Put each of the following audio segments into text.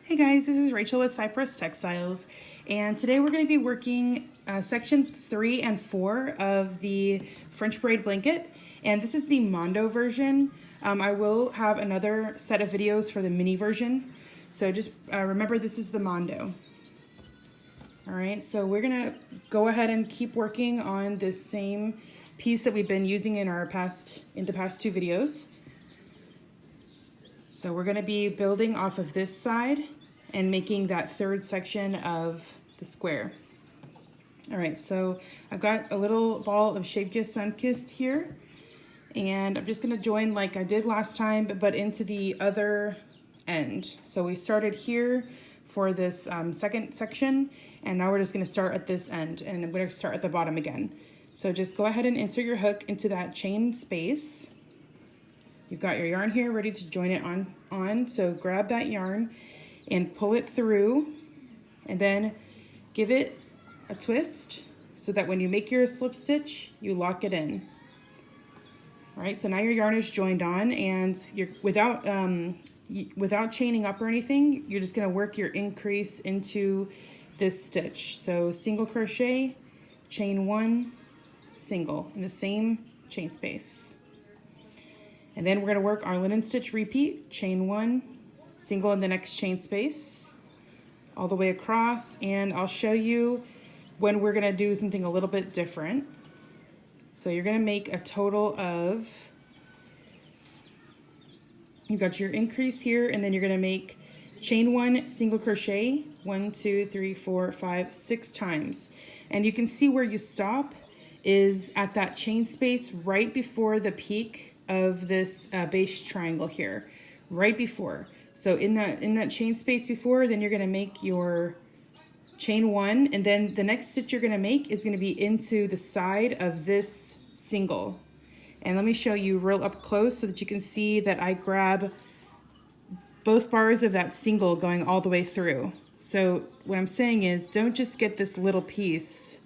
Hey guys, this is Rachel with Cypress Textiles, and today we're going to be working section 3 and 4 of the French Braid Blanket, and this is the Mondo version. I will have another set of videos for the mini version, so just remember this is the Mondo. Alright, so we're going to go ahead and keep working on this same piece that we've been using in the past two videos. So we're going to be building off of this side and making that third section of the square. All right, so I've got a little ball of Scheepjes Sunkissed here, and I'm just going to join like I did last time, but into the other end. So we started here for this second section, and now we're just going to start at this end, and I'm going to start at the bottom again. So just go ahead and insert your hook into that chain space. You've got your yarn here ready to join it on, so grab that yarn and pull it through, and then give it a twist so that when you make your slip stitch, you lock it in. All right, so now your yarn is joined on, and you're without chaining up or anything, you're just gonna work your increase into this stitch. So single crochet, chain one, single in the same chain space. And then we're going to work our linen stitch repeat, chain one, single in the next chain space, all the way across, and I'll show you when we're going to do something a little bit different. So you're going to make a total of, you've got your increase here, and then you're going to make chain one, single crochet, 1, 2, 3, 4, 5, 6 times. And you can see where you stop is at that chain space right before the peak of this base triangle here, right before. So in that chain space before, then you're going to make your chain one, and then the next stitch you're going to make is going to be into the side of this single. And let me show you real up close so that you can see that I grab both bars of that single going all the way through. So what I'm saying is, don't just get this little piece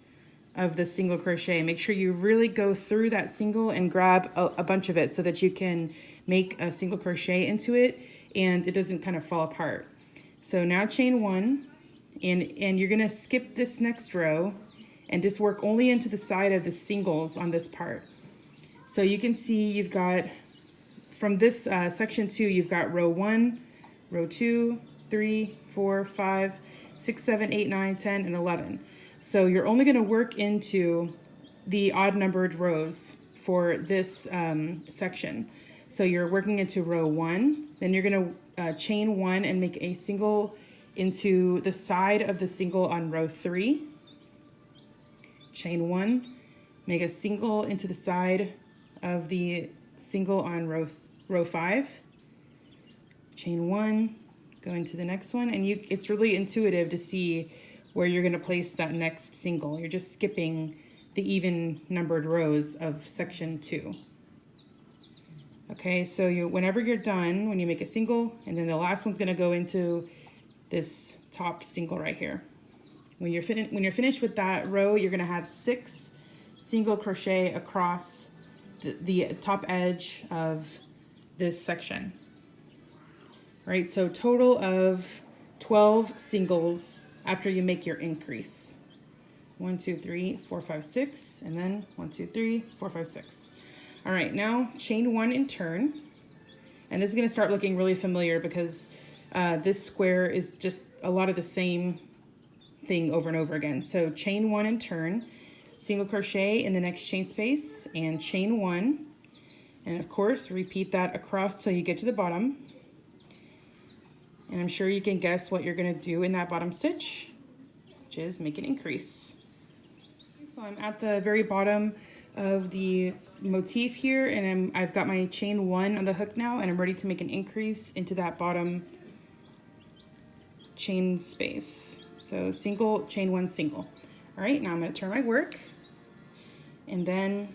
of the single crochet. Make sure you really go through that single and grab a bunch of it so that you can make a single crochet into it and it doesn't kind of fall apart. So now chain one, and you're gonna skip this next row and just work only into the side of the singles on this part. So you can see you've got, from this section 2, you've got row 1, row 2, 3, 4, 5, 6, 7, 8, 9, 10, and 11. So you're only going to work into the odd numbered rows for this section. So you're working into row 1, then you're going to chain 1 and make a single into the side of the single on row 3. Chain 1, make a single into the side of the single on row 5. Chain 1, go into the next one, and it's really intuitive to see where you're going to place that next single. You're just skipping the even numbered rows of section 2. Okay, so whenever you're done, when you make a single, and then the last one's going to go into this top single right here. When you're finished with that row, you're going to have 6 single crochet across the top edge of this section. All right, so total of 12 singles after you make your increase. 1, 2, 3, 4, 5, 6, and then 1, 2, 3, 4, 5, 6. All right, now chain 1 and turn. And this is going to start looking really familiar because this square is just a lot of the same thing over and over again. So chain 1 and turn, single crochet in the next chain space, and chain 1. And of course, repeat that across till you get to the bottom. And I'm sure you can guess what you're going to do in that bottom stitch, which is make an increase. So I'm at the very bottom of the motif here, and I've got my chain 1 on the hook now, and I'm ready to make an increase into that bottom chain space. So single, chain 1, single. All right, now I'm going to turn my work, and then,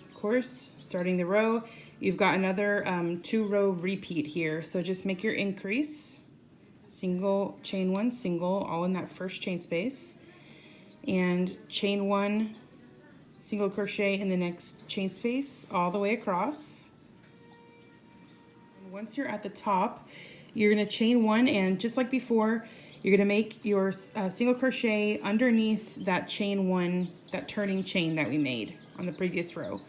of course, starting the row, you've got another 2-row repeat here. So just make your increase, single, chain 1, single, all in that first chain space, and chain 1, single crochet in the next chain space all the way across. And once you're at the top, you're going to chain one, and just like before, you're going to make your single crochet underneath that chain one, that turning chain that we made on the previous row.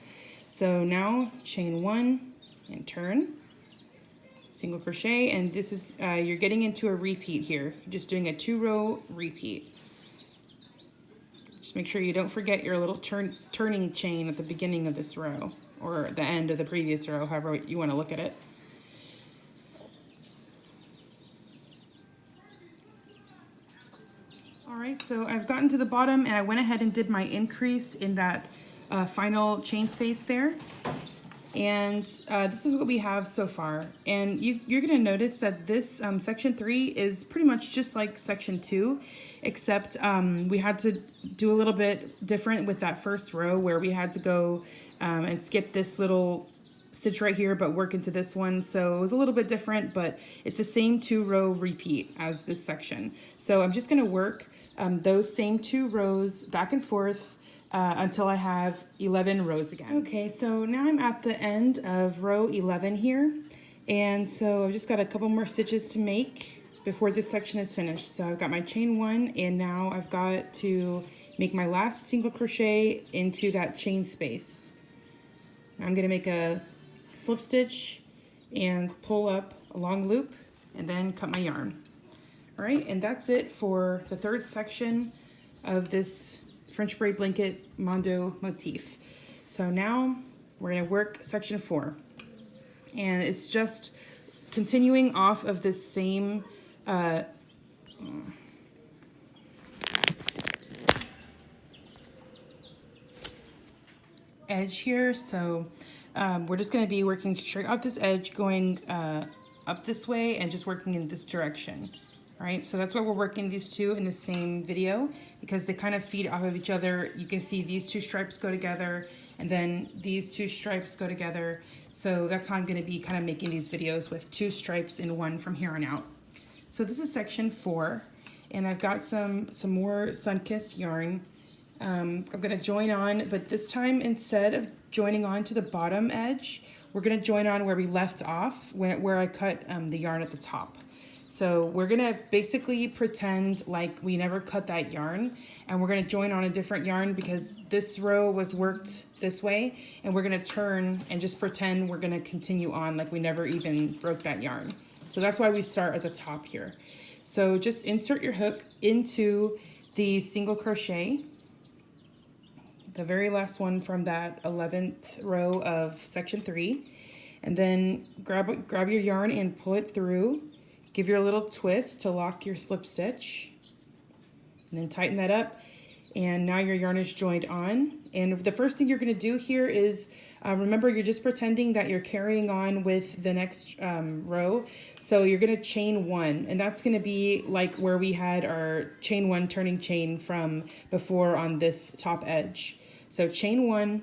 So now chain one and turn, single crochet, and this is you're getting into a repeat here. You're just doing a 2-row repeat. Just make sure you don't forget your little turning chain at the beginning of this row, or the end of the previous row, however you want to look at it. Alright, so I've gotten to the bottom and I went ahead and did my increase in that final chain space there. And this is what we have so far. And you're going to notice that this section 3 is pretty much just like section 2, except we had to do a little bit different with that first row, where we had to go and skip this little stitch right here but work into this one. So it was a little bit different, but it's the same 2-row repeat as this section. So I'm just going to work those same 2 rows back and forth until I have 11 rows again. Okay, so now I'm at the end of row 11 here, and so I've just got a couple more stitches to make before this section is finished. So I've got my chain 1, and now I've got to make my last single crochet into that chain space. I'm going to make a slip stitch and pull up a long loop and then cut my yarn. All right, and that's it for the 3rd section of this French Braid Blanket Mondo motif. So now we're going to work section 4, and it's just continuing off of this same edge here. So we're just going to be working straight off this edge, going up this way and just working in this direction. All right, so that's why we're working these two in the same video, because they kind of feed off of each other. You can see these 2 stripes go together, and then these 2 stripes go together. So that's how I'm going to be kind of making these videos, with 2 stripes in one from here on out. So this is section 4, and I've got some more Sunkissed yarn. I'm going to join on, but this time, instead of joining on to the bottom edge, we're going to join on where we left off, where I cut the yarn at the top. So we're going to basically pretend like we never cut that yarn, and we're going to join on a different yarn because this row was worked this way, and we're going to turn and just pretend we're going to continue on like we never even broke that yarn. So that's why we start at the top here. So just insert your hook into the single crochet, the very last one from that 11th row of section 3, and then grab your yarn and pull it through. Give your little twist to lock your slip stitch, and then tighten that up, and now your yarn is joined on. And the first thing you're going to do here is remember, you're just pretending that you're carrying on with the next row. So you're going to chain 1, and that's going to be like where we had our chain 1 turning chain from before on this top edge. So chain 1,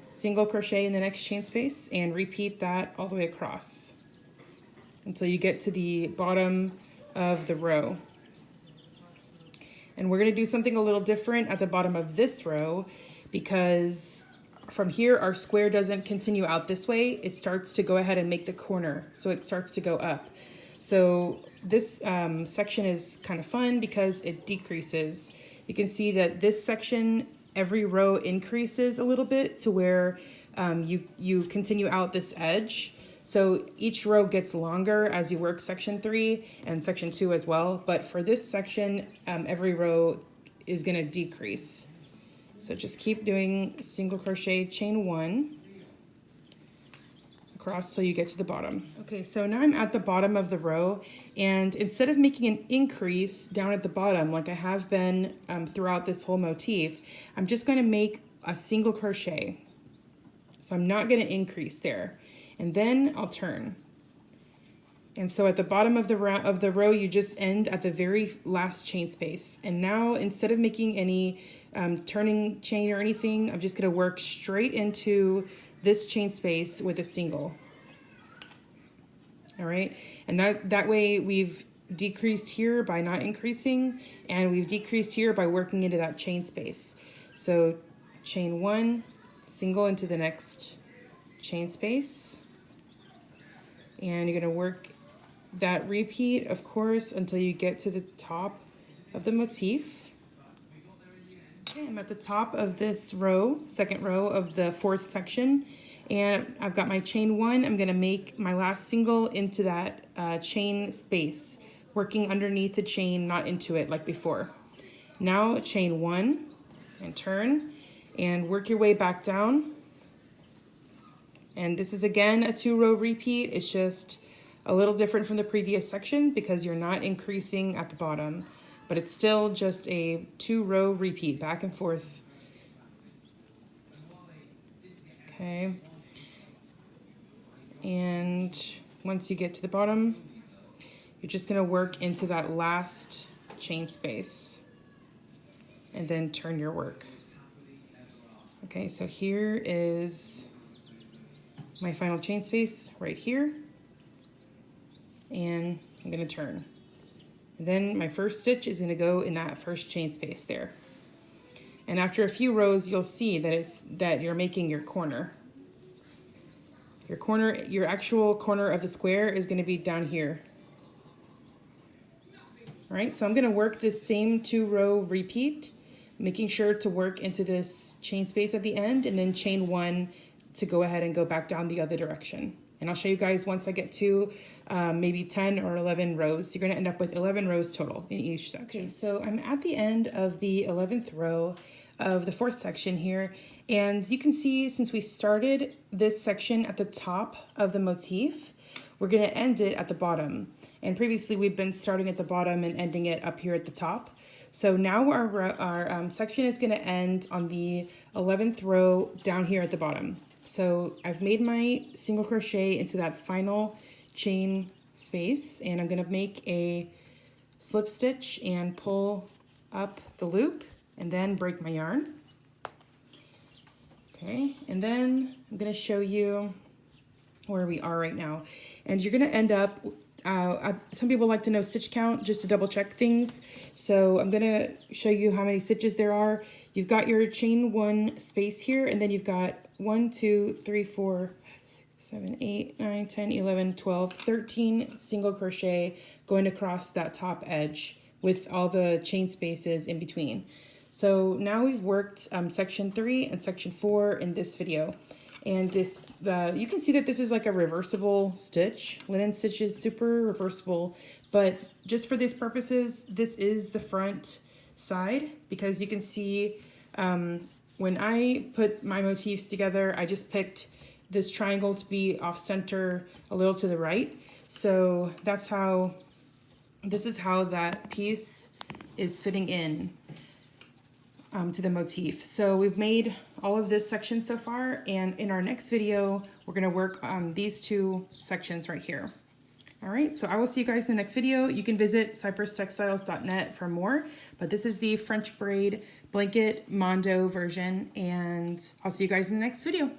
single crochet in the next chain space, and repeat that all the way across until you get to the bottom of the row. And we're going to do something a little different at the bottom of this row, because from here our square doesn't continue out this way. It starts to go ahead and make the corner, so it starts to go up. So this section is kind of fun because it decreases. You can see that this section, every row increases a little bit to where you continue out this edge. So each row gets longer as you work section 3 and section 2 as well. But for this section, every row is going to decrease. So just keep doing single crochet, chain 1 across till you get to the bottom. Okay, so now I'm at the bottom of the row, and instead of making an increase down at the bottom like I have been throughout this whole motif, I'm just going to make a single crochet. So I'm not going to increase there. And then I'll turn. And so at the bottom of the row, you just end at the very last chain space. And now, instead of making any turning chain or anything, I'm just going to work straight into this chain space with a single. All right, and that way we've decreased here by not increasing, and we've decreased here by working into that chain space. So chain 1, single into the next chain space, and you're going to work that repeat, of course, until you get to the top of the motif. Okay, I'm at the top of this row, second row of the fourth section, and I've got my chain one. I'm gonna make my last single into that chain space, working underneath the chain, not into it like before. Now chain one and turn and work your way back down. And this is again a 2-row repeat. It's just a little different from the previous section because you're not increasing at the bottom, but it's still just a 2-row repeat back and forth. Okay. And once you get to the bottom, you're just gonna work into that last chain space and then turn your work. Okay, so here is my final chain space right here, and I'm gonna turn. And then my first stitch is gonna go in that first chain space there. And after a few rows, you'll see that you're making your corner. Your actual corner of the square is gonna be down here. All right, so I'm gonna work this same 2-row repeat, making sure to work into this chain space at the end and then chain one to go ahead and go back down the other direction. And I'll show you guys once I get to maybe 10 or 11 rows. You're gonna end up with 11 rows total in each section. Okay, so I'm at the end of the 11th row of the fourth section here. And you can see since we started this section at the top of the motif, we're gonna end it at the bottom. And previously we've been starting at the bottom and ending it up here at the top. So now our section is gonna end on the 11th row down here at the bottom. So I've made my single crochet into that final chain space, and I'm gonna make a slip stitch and pull up the loop and then break my yarn. Okay, and then I'm gonna show you where we are right now. And you're gonna end up, some people like to know stitch count just to double check things. So I'm gonna show you how many stitches there are. You've got your chain one space here, and then you've got 1, 2, 3, 4, 7, 8, 9, 10, 11, 12, 13 single crochet going across that top edge with all the chain spaces in between. So now we've worked section 3 and section 4 in this video. And this, you can see that this is like a reversible stitch. Linen stitch is super reversible, but just for these purposes, this is the front side, because you can see when I put my motifs together, I just picked this triangle to be off center a little to the right. So that's how, this is how that piece is fitting in to the motif. So we've made all of this section so far, and in our next video, we're gonna work on these two sections right here. All right, so I will see you guys in the next video. You can visit cypresstextiles.net for more, but this is the French Braid Blanket Mondo version, and I'll see you guys in the next video.